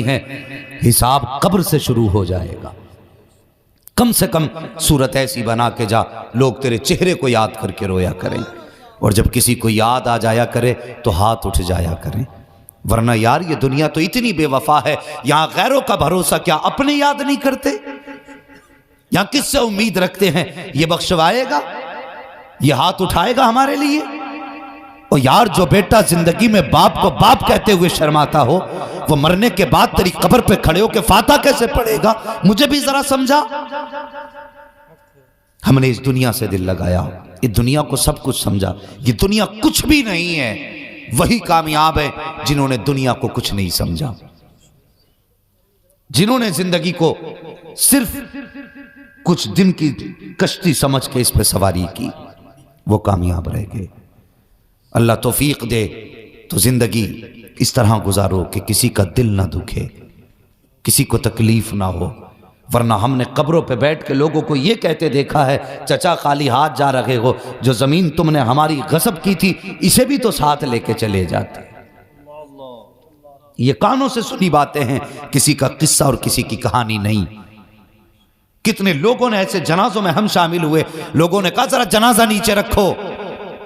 ہیں حساب قبر سے شروع ہو جائے گا. کم سے کم صورت ایسی بنا کے جا لوگ تیرے چہرے کو یاد کر کے رویا کریں، اور جب کسی کو یاد آ جایا کرے تو ہاتھ اٹھ جایا کریں. ورنہ یار یہ دنیا تو اتنی بے وفا ہے، یہاں غیروں کا بھروسہ کیا اپنے یاد نہیں کرتے؟ یہاں کس سے امید رکھتے ہیں یہ بخشوائے گا، یہ ہاتھ اٹھائے گا ہمارے لیے؟ اور یار جو بیٹا زندگی میں باپ کو باپ کہتے ہوئے شرماتا ہو، وہ مرنے کے بعد تیری قبر پہ کھڑے ہو کے فاتحہ کیسے پڑھے گا؟ مجھے بھی ذرا سمجھا. ہم نے اس دنیا سے دل لگایا، اس دنیا کو سب کچھ سمجھا. یہ دنیا کچھ بھی نہیں ہے. وہی کامیاب ہے جنہوں نے دنیا کو کچھ نہیں سمجھا، جنہوں نے زندگی کو صرف کچھ دن کی کشتی سمجھ کے اس پہ سواری کی، وہ کامیاب رہ گئے. اللہ توفیق دے تو زندگی اس طرح گزارو کہ کسی کا دل نہ دکھے، کسی کو تکلیف نہ ہو. ورنہ ہم نے قبروں پہ بیٹھ کے لوگوں کو یہ کہتے دیکھا ہے، چچا خالی ہاتھ جا رہے ہو، جو زمین تم نے ہماری غصب کی تھی اسے بھی تو ساتھ لے کے چلے جاتے. یہ کانوں سے سنی باتیں ہیں، کسی کا قصہ اور کسی کی کہانی نہیں. کتنے لوگوں نے ایسے جنازوں میں ہم شامل ہوئے، لوگوں نے کہا ذرا جنازہ نیچے رکھو.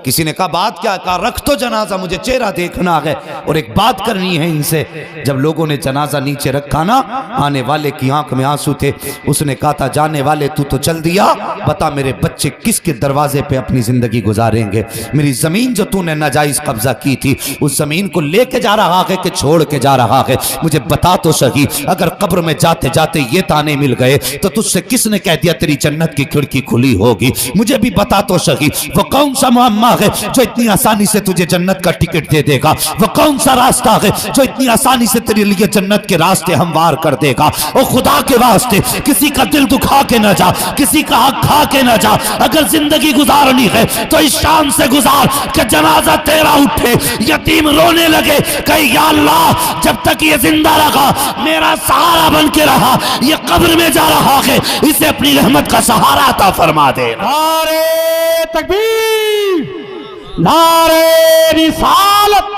کسی نے کہا بات کیا؟ کہا رکھ تو جنازہ، مجھے چہرہ دیکھنا ہے اور ایک بات کرنی ہے ان سے. جب لوگوں نے جنازہ نیچے رکھا نا، آنے والے کی آنکھ میں آنسو تھے. اس نے کہا تھا جانے والے تو چل دیا، بتا میرے بچے کس کے دروازے پہ اپنی زندگی گزاریں گے؟ میری زمین جو تو نے ناجائز قبضہ کی تھی، اس زمین کو لے کے جا رہا ہے کہ چھوڑ کے جا رہا ہے؟ مجھے بتا تو صحیح. اگر قبر میں جاتے جاتے یہ تانے مل گئے تو تجھ سے کس نے کہہ دیا تیری جنت کی کھڑکی کھلی ہوگی؟ مجھے بھی بتا تو صحیح. وہ کون سا معمہ ہے جو اتنی آسانی سے تجھے جنت کا ٹکٹ دے دے گا؟ وہ کون سا راستہ ہے جو اتنی آسانی سے تیرے لیے جنت کے راستے ہموار کر دے گا؟ اور خدا کے واسطے کسی کا دل دکھا کے نہ جا، کسی کا حق کھا کے نہ جا. اگر زندگی گزارنی ہے تو اس شان سے گزار کہ جنازہ تیرا اٹھے، یتیم رونے لگے کہ یا اللہ جب تک یہ زندہ رہا میرا سہارا بن کے رہا، یہ قبر میں جا رہا ہے، اسے اپنی رحمت کا سہارا عطا فرما دے. نعرہ تکبیر، نعرہ رسالت.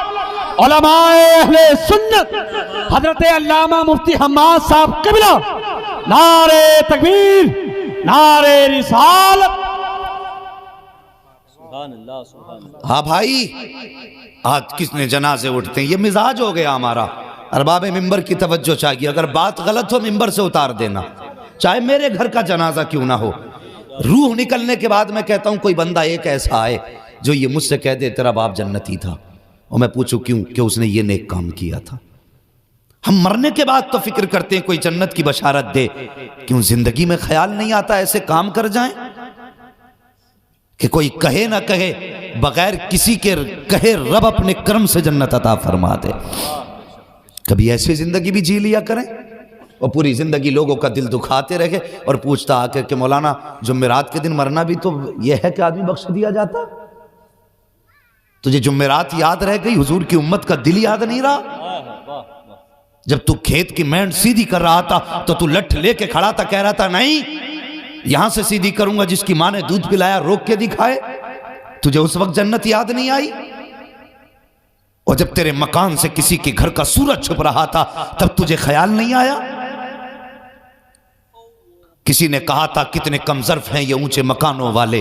علماء اہل سنت حضرت علامہ مفتی حماد صاحب قبلہ، نعرہ تکبیر، نعرہ رسالت. ہاں بھائی، آج کس نے جنازے اٹھتے ہیں؟ یہ مزاج ہو گیا ہمارا. ارباب ممبر کی توجہ چاہیے، اگر بات غلط ہو ممبر سے اتار دینا، چاہے میرے گھر کا جنازہ کیوں نہ ہو. روح نکلنے کے بعد میں کہتا ہوں کوئی بندہ ایک ایسا آئے جو یہ مجھ سے کہہ دے تیرا باپ جنتی تھا، اور میں پوچھوں کیوں؟ کہ اس نے یہ نیک کام کیا تھا. ہم مرنے کے بعد تو فکر کرتے ہیں کوئی جنت کی بشارت دے، کیوں زندگی میں خیال نہیں آتا ایسے کام کر جائیں کہ کوئی کہے نہ کہے، بغیر کسی کے کہے رب اپنے کرم سے جنت عطا فرما دے. کبھی ایسی زندگی بھی جی لیا کریں، اور پوری زندگی لوگوں کا دل دکھاتے رہے اور پوچھتا آ کے کہ مولانا جمعرات کے دن مرنا بھی تو یہ ہے کہ آدمی بخش دیا جاتا؟ تجھے جمعرات یاد رہ گئی، حضور کی امت کا دل یاد نہیں رہا؟ جب تو کھیت کی مینڈ سیدھی کر رہا تھا تو تو لٹھ لے کے کھڑا تھا، کہہ رہا تھا نہیں یہاں سے سیدھی کروں گا، جس کی ماں نے دودھ پلایا روک کے دکھائے. تجھے اس وقت جنت یاد نہیں آئی؟ اور جب تیرے مکان سے کسی کے گھر کا سورج چھپ رہا تھا تب تجھے خیال نہیں آیا؟ کسی نے کہا تھا کتنے کم ظرف ہیں یہ اونچے مکانوں والے،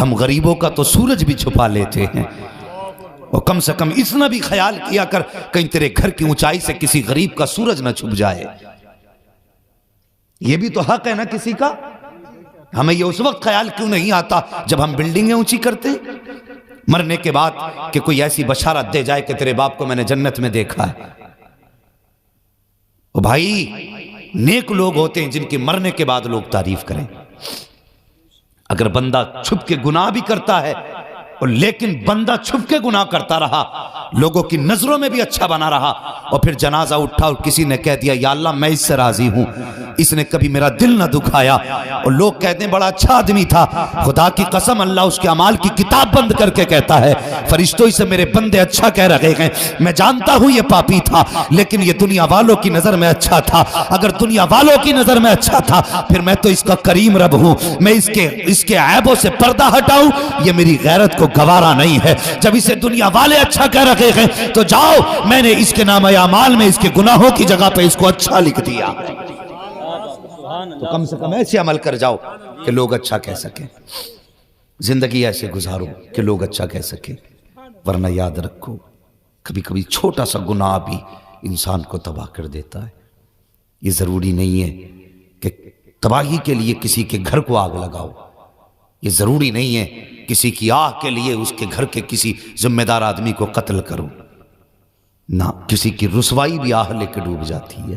ہم غریبوں کا تو سورج بھی چھپا لیتے ہیں. اور کم سے کم اتنا بھی خیال کیا کر کہیں تیرے گھر کی اونچائی سے کسی غریب کا سورج نہ چھپ جائے. یہ بھی تو حق ہے نا کسی کا. ہمیں یہ اس وقت خیال کیوں نہیں آتا جب ہم بلڈنگیں اونچی کرتے ہیں؟ مرنے کے بعد کہ کوئی ایسی بشارت دے جائے کہ تیرے باپ کو میں نے جنت میں دیکھا ہے. او بھائی، نیک لوگ ہوتے ہیں جن کے مرنے کے بعد لوگ تعریف کریں. اگر بندہ چھپ کے گناہ بھی کرتا ہے اور لیکن بندہ چھپ کے گناہ کرتا رہا، لوگوں کی نظروں میں بھی اچھا بنا رہا، اور پھر جنازہ اٹھا اور کسی نے کہہ دیا یا اللہ میں اس سے راضی ہوں، اس نے کبھی میرا دل نہ دکھایا، اور لوگ کہتے ہیں بڑا اچھا آدمی تھا، خدا کی قسم اللہ اس کے اعمال کی کتاب بند کر کے کہتا ہے فرشتوں سے میرے بندے اچھا کہہ رہے ہیں، میں جانتا ہوں یہ پاپی تھا لیکن یہ دنیا والوں کی نظر میں اچھا تھا. اگر دنیا والوں کی نظر میں اچھا تھا پھر میں تو اس کا کریم رب ہوں، میں اس کے عیبوں سے پردہ ہٹاؤں، یہ میری غیرت کو گوارا نہیں ہے۔ جب اسے دنیا والے اچھا کہہ رہے ہیں تو جاؤ، میں نے اس کے نام اعمال میں اس کے گناہوں کی جگہ پہ اس کو اچھا لکھ دیا، تو کم سے کم ایسے عمل کر جاؤ کہ لوگ اچھا کہہ سکیں، زندگی ایسے گزارو کہ لوگ اچھا کہہ سکیں۔ ورنہ یاد رکھو، کبھی کبھی چھوٹا سا گناہ بھی انسان کو تباہ کر دیتا ہے۔ یہ ضروری نہیں ہے کہ تباہی کے لیے کسی کے گھر کو آگ لگاؤ، یہ ضروری نہیں ہے کسی کی آہ کے لیے اس کے گھر کے کسی ذمہ دار آدمی کو قتل کرو، نہ، کسی کی رسوائی بھی آہ لے کے ڈوب جاتی ہے،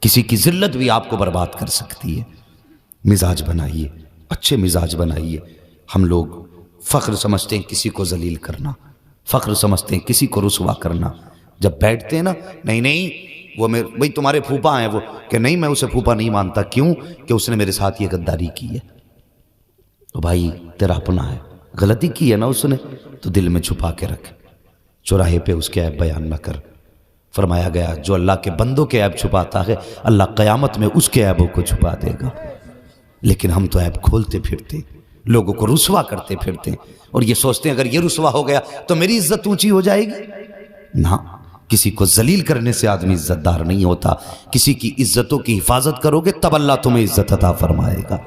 کسی کی ذلت بھی آپ کو برباد کر سکتی ہے۔ مزاج بنائیے، اچھے مزاج بنائیے۔ ہم لوگ فخر سمجھتے ہیں کسی کو ذلیل کرنا، فخر سمجھتے ہیں کسی کو رسوا کرنا۔ جب بیٹھتے ہیں نا، نہیں وہ بھئی تمہارے پھوپا ہیں وہ، کہ نہیں میں اسے پھوپا نہیں مانتا، کیوں کہ اس نے میرے ساتھ یہ غداری کی ہے۔ تو بھائی تیرا اپنا ہے، غلطی کی ہے نا اس نے، تو دل میں چھپا کے رکھ، چوراہے پہ اس کے عیب بیان نہ کر۔ فرمایا گیا جو اللہ کے بندوں کے عیب چھپاتا ہے اللہ قیامت میں اس کے عیبوں کو چھپا دے گا۔ لیکن ہم تو عیب کھولتے پھرتے، لوگوں کو رسوا کرتے پھرتے ہیں، اور یہ سوچتے ہیں اگر یہ رسوا ہو گیا تو میری عزت اونچی ہو جائے گی۔ نہ، کسی کو ذلیل کرنے سے آدمی عزت دار نہیں ہوتا۔ کسی کی عزتوں کی حفاظت کرو گے تب اللہ تمہیں عزت عطا فرمائے گا۔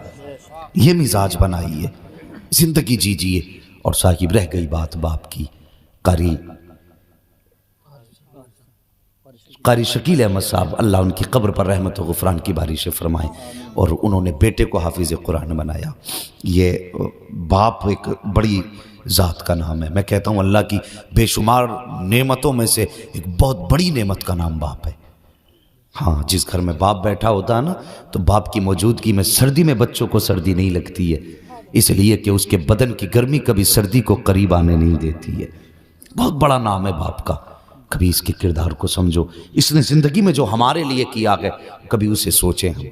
یہ مزاج بنائیے، زندگی جیجیے۔ اور صاحب رہ گئی بات باپ کی، قاری شکیل احمد صاحب، اللہ ان کی قبر پر رحمت و غفران کی بارش فرمائیں، اور انہوں نے بیٹے کو حافظ قرآن بنایا۔ یہ باپ ایک بڑی ذات کا نام ہے، میں کہتا ہوں اللہ کی بے شمار نعمتوں میں سے ایک بہت بڑی نعمت کا نام باپ ہے۔ ہاں، جس گھر میں باپ بیٹھا ہوتا ہے نا، تو باپ کی موجودگی میں سردی میں بچوں کو سردی نہیں لگتی ہے، اس لیے کہ اس کے بدن کی گرمی کبھی سردی کو قریب آنے نہیں دیتی ہے۔ بہت بڑا نام ہے باپ کا، کبھی اس کے کردار کو سمجھو۔ اس نے زندگی میں جو ہمارے لیے کیا ہے کبھی اسے سوچیں ہم۔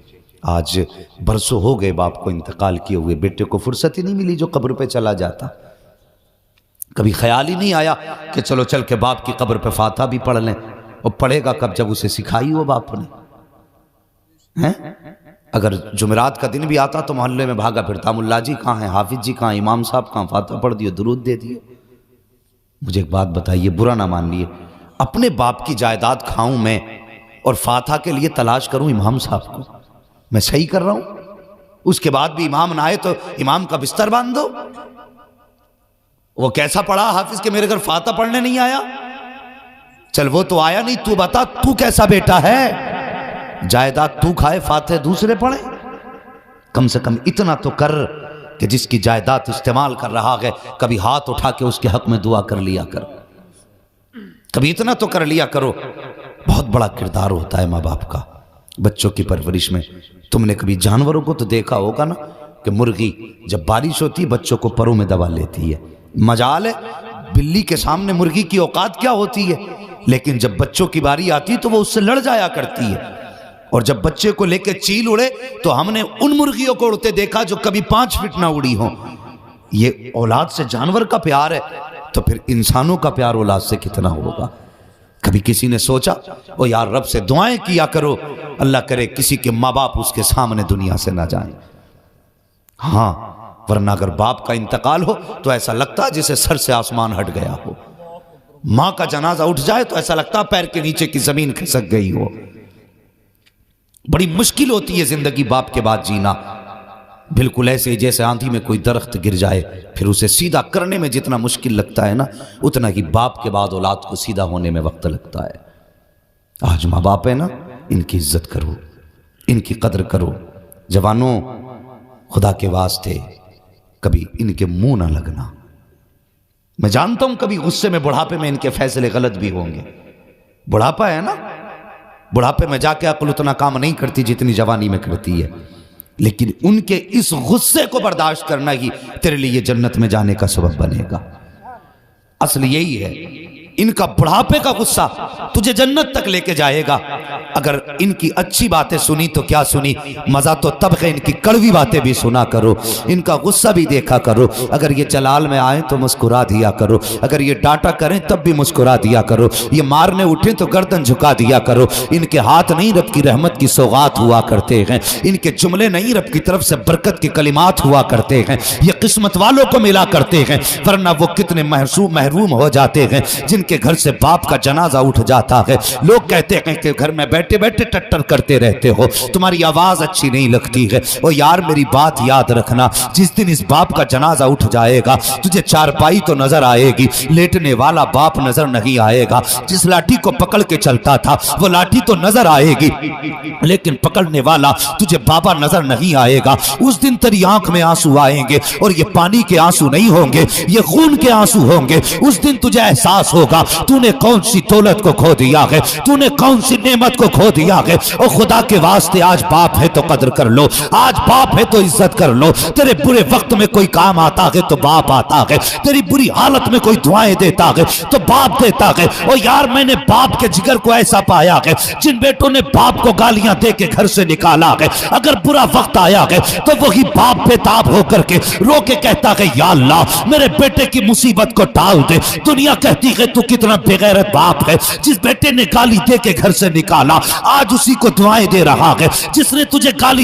آج برسوں ہو گئے باپ کو انتقال کیے ہوئے، بیٹے کو فرصت ہی نہیں ملی جو قبر پہ چلا جاتا، کبھی خیال ہی نہیں آیا کہ چلو چل کے باپ کی قبر پہ فاتحہ بھی پڑھ لیں، اور پڑھے گا کب جب اسے سکھائی ہو باپ نے۔ اگر جمعرات کا دن بھی آتا تو محلے میں بھاگا پھرتا، ملا جی کہاں ہیں، حافظ جی کہاں، امام صاحب کہاں، فاتحہ پڑھ دیو، درود دے دیو۔ مجھے ایک بات بتائیے، برا نہ مان لیے، اپنے باپ کی جائیداد کھاؤں میں اور فاتحہ کے لیے تلاش کروں امام صاحب کو، میں صحیح کر رہا ہوں؟ اس کے بعد بھی امام نہ آئے تو امام کا بستر باندھ دو۔ وہ کیسا پڑھا حافظ کہ میرے گھر فاتحہ پڑھنے نہیں آیا؟ چل وہ تو آیا نہیں، تو بتا تو کیسا بیٹا ہے؟ جائیداد تو کھائے، فاتحہ دوسرے پڑھے؟ کم سے کم اتنا تو کر کہ جس کی جائیداد استعمال کر رہا ہے کبھی ہاتھ اٹھا کے اس کے حق میں دعا کر لیا کر، کبھی اتنا تو کر لیا کرو۔ بہت بڑا کردار ہوتا ہے ماں باپ کا بچوں کی پرورش میں۔ تم نے کبھی جانوروں کو تو دیکھا ہوگا نا کہ مرغی جب بارش ہوتی بچوں کو پروں میں دبا لیتی ہے، مجال ہے بلی کے سامنے مرغی کی اوقات کیا ہوتی ہے، لیکن جب بچوں کی باری آتی تو وہ اس سے لڑ جایا کرتی ہے۔ اور جب بچے کو لے کے چیل اڑے تو ہم نے ان مرغیوں کو اڑتے دیکھا جو کبھی 5 فٹ نہ اڑی ہوں۔ یہ اولاد سے جانور کا پیار ہے تو پھر انسانوں کا پیار اولاد سے کتنا ہوگا؟ کبھی کسی نے سوچا او یار رب سے دعائیں کیا کرو اللہ کرے کسی کے ماں باپ اس کے سامنے دنیا سے نہ جائیں۔ ہاں، ورنہ اگر باپ کا انتقال ہو تو ایسا لگتا جسے سر سے آسمان ہٹ گیا ہو، ماں کا جنازہ اٹھ جائے تو ایسا لگتا پیر کے نیچے کی زمین کھسک گئی ہو۔ بڑی مشکل ہوتی ہے زندگی باپ کے بعد جینا، بالکل ایسے ہی جیسے آندھی میں کوئی درخت گر جائے پھر اسے سیدھا کرنے میں جتنا مشکل لگتا ہے نا، اتنا ہی باپ کے بعد اولاد کو سیدھا ہونے میں وقت لگتا ہے۔ آج ماں باپ ہے نا، ان کی عزت کرو، ان کی قدر کرو۔ جوانوں، خدا کے واسطے کبھی ان کے منہ نہ لگنا۔ میں جانتا ہوں کبھی غصے میں بڑھاپے میں ان کے فیصلے غلط بھی ہوں گے، بڑھاپا ہے نا، بڑھاپے میں جا کے عقل اتنا کام نہیں کرتی جتنی جوانی میں کرتی ہے، لیکن ان کے اس غصے کو برداشت کرنا ہی تیرے لیے جنت میں جانے کا سبب بنے گا۔ اصل یہی ہے ان کا بڑھاپے کا غصہ تجھے جنت تک لے کے جائے گا۔ اگر ان کی اچھی باتیں سنی تو کیا سنی، مزہ تو تب ہے ان کی کڑوی باتیں بھی سنا کرو، ان کا غصہ بھی دیکھا کرو۔ اگر یہ جلال میں آئیں تو مسکرا دیا کرو، اگر یہ ڈانٹا کریں تب بھی مسکرا دیا کرو، یہ مارنے اٹھیں تو گردن جھکا دیا کرو۔ ان کے ہاتھ نہیں رب کی رحمت کی سوغات ہوا کرتے ہیں، ان کے جملے نہیں رب کی طرف سے برکت کے کلمات ہوا کرتے ہیں، یہ قسمت والوں کو ملا کرتے ہیں، ورنہ وہ کتنے محروم ہو جاتے ہیں جن کے گھر سے باپ کا جنازہ اٹھ جاتا ہے۔ لوگ کہتے ہیں کہ گھر میں بیٹھے بیٹھے ٹٹر کرتے رہتے ہو، تمہاری آواز اچھی نہیں لگتی ہے۔ او یار میری بات یاد رکھنا، جس دن اس باپ کا جنازہ اٹھ جائے گا تجھے چارپائی تو نظر آئے گی، لیٹنے والا باپ نظر نہیں آئے گا۔ جس لاٹھی کو پکڑ کے چلتا تھا وہ لاٹھی تو نظر آئے گی، لیکن پکڑنے والا تجھے بابا نظر نہیں آئے گا۔ اس دن تیری آنکھ میں آنسو آئیں گے، اور یہ پانی کے آنسو نہیں ہوں گے، یہ خون کے آنسو ہوں گے۔ اس دن تجھے احساس ہوگا تو نے کون سی دولت کو کھو دیا ہے، تو نے کون سی نعمت کو کھو دیا ہے۔ اور خدا کے واسطے آج باپ ہے تو قدر کر لو، آج باپ ہے تو عزت کر لو۔ تیرے برے وقت میں کوئی کام آتا ہے تو باپ آتا ہے، تیری بری حالت میں کوئی دعائیں دیتا ہے تو باپ دیتا ہے۔ اور یار میں نے باپ کے جگر کو ایسا پایا ہے جن بیٹوں نے باپ کو گالیاں دے کے گھر سے نکالا ہے، اگر برا وقت آیا ہے تو وہی باپ بے تاب ہو کر کے رو کے کہتا ہے یا اللہ میرے بیٹے کی مصیبت کو ٹال دے۔ دنیا کہتی ہے تو کتنا بے غیرت باپ ہے، جس بیٹے نے گالی دے کے گھر سے نکالا آج اسی کو دعائیں دے رہا ہے، جس نے تجھے گالی